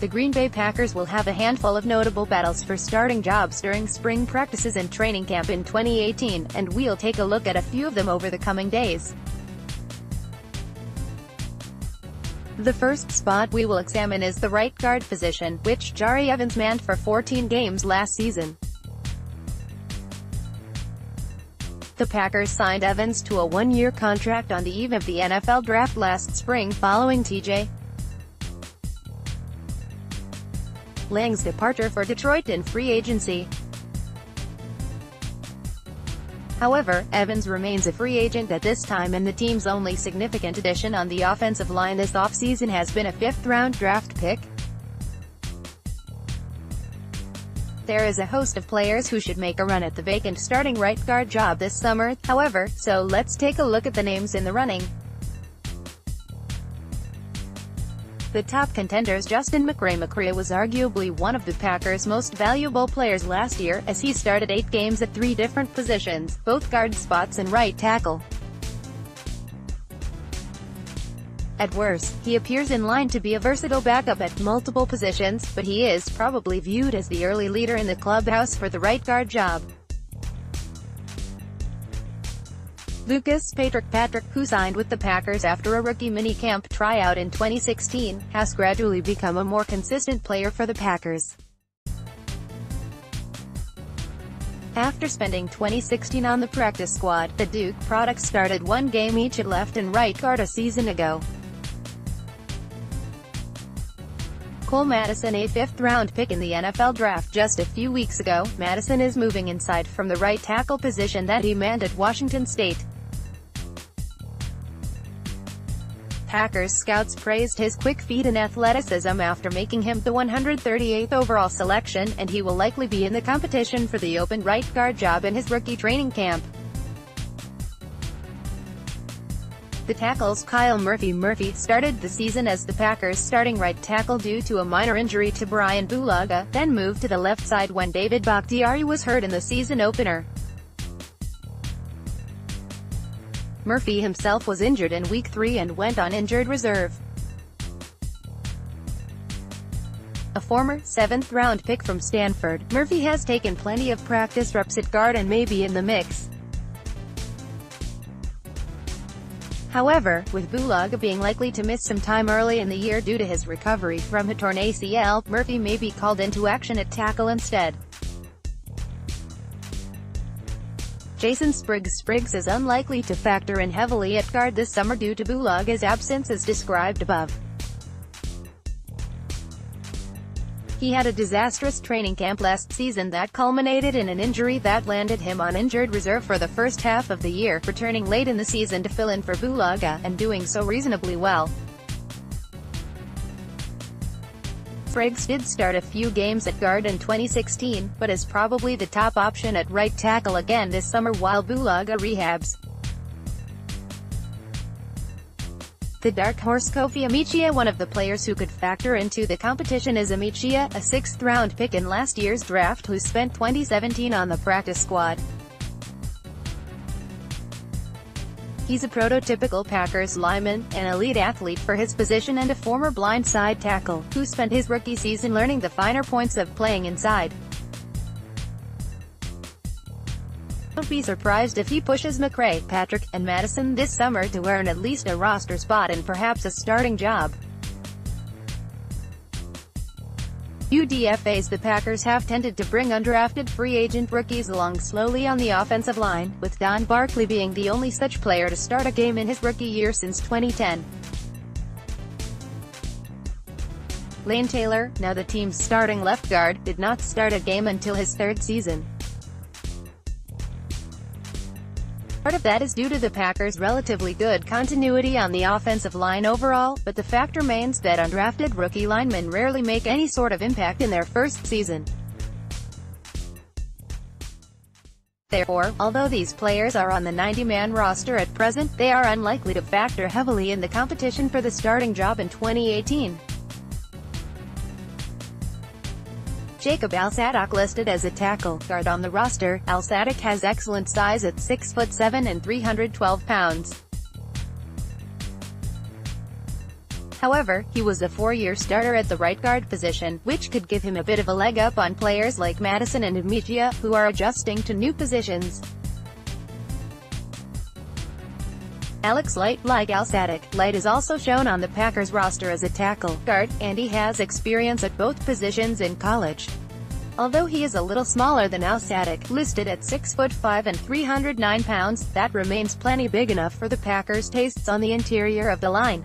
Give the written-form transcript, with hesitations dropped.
the Green Bay Packers will have a handful of notable battles for starting jobs during spring practices and training camp in 2018, and we'll take a look at a few of them over the coming days. The first spot we will examine is the right guard position, which Jahri Evans manned for 14 games last season. The Packers signed Evans to a one-year contract on the eve of the NFL Draft last spring following T.J. Lang's departure for Detroit in free agency. However, Evans remains a free agent at this time, and the team's only significant addition on the offensive line this offseason has been a fifth-round draft pick. There is a host of players who should make a run at the vacant starting right guard job this summer, however, so let's take a look at the names in the running. The top contenders. Justin McCray was arguably one of the Packers' most valuable players last year, as he started 8 games at 3 different positions, both guard spots and right tackle. At worst, he appears in line to be a versatile backup at multiple positions, but he is probably viewed as the early leader in the clubhouse for the right guard job. Lucas Patrick, who signed with the Packers after a rookie minicamp tryout in 2016, has gradually become a more consistent player for the Packers. After spending 2016 on the practice squad, the Duke product started 1 game each at left and right guard a season ago. Cole Madison, a 5th-round pick in the NFL Draft just a few weeks ago, Madison is moving inside from the right tackle position that he manned at Washington State. Packers scouts praised his quick feet and athleticism after making him the 138th overall selection, and he will likely be in the competition for the open right guard job in his rookie training camp. The tackles. Kyle Murphy started the season as the Packers' starting right tackle due to a minor injury to Brian Bulaga, then moved to the left side when David Bakhtiari was hurt in the season opener. Murphy himself was injured in Week 3 and went on injured reserve. A former 7th-round pick from Stanford, Murphy has taken plenty of practice reps at guard and may be in the mix. However, with Bulaga being likely to miss some time early in the year due to his recovery from a torn ACL, Murphy may be called into action at tackle instead. Jason Spriggs is unlikely to factor in heavily at guard this summer due to Bulaga's absence as described above. He had a disastrous training camp last season that culminated in an injury that landed him on injured reserve for the first half of the year, returning late in the season to fill in for Bulaga, and doing so reasonably well. Spriggs did start a few games at guard in 2016, but is probably the top option at right tackle again this summer while Bulaga rehabs. The dark horse Kofi Amichia. One of the players who could factor into the competition is Amichia, a 6th-round pick in last year's draft who spent 2017 on the practice squad. He's a prototypical Packers lineman, an elite athlete for his position and a former blindside tackle, who spent his rookie season learning the finer points of playing inside. Don't be surprised if he pushes McCray, Patrick, and Madison this summer to earn at least a roster spot and perhaps a starting job. UDFAs. The Packers have tended to bring undrafted free agent rookies along slowly on the offensive line, with Don Barkley being the only such player to start a game in his rookie year since 2010. Lane Taylor, now the team's starting left guard, did not start a game until his 3rd season. Part of that is due to the Packers' relatively good continuity on the offensive line overall, but the fact remains that undrafted rookie linemen rarely make any sort of impact in their first season. Therefore, although these players are on the 90-man roster at present, they are unlikely to factor heavily in the competition for the starting job in 2018. Jacob Alsadak listed as a tackle guard on the roster. Alsadak has excellent size at 6'7" and 312 pounds. However, he was a four-year starter at the right guard position, which could give him a bit of a leg up on players like Madison and Amicia, who are adjusting to new positions. Alex Light. Like Alstatic, Light is also shown on the Packers roster as a tackle guard, and he has experience at both positions in college. Although he is a little smaller than Alstatic, listed at 6'5" and 309 pounds, that remains plenty big enough for the Packers' tastes on the interior of the line.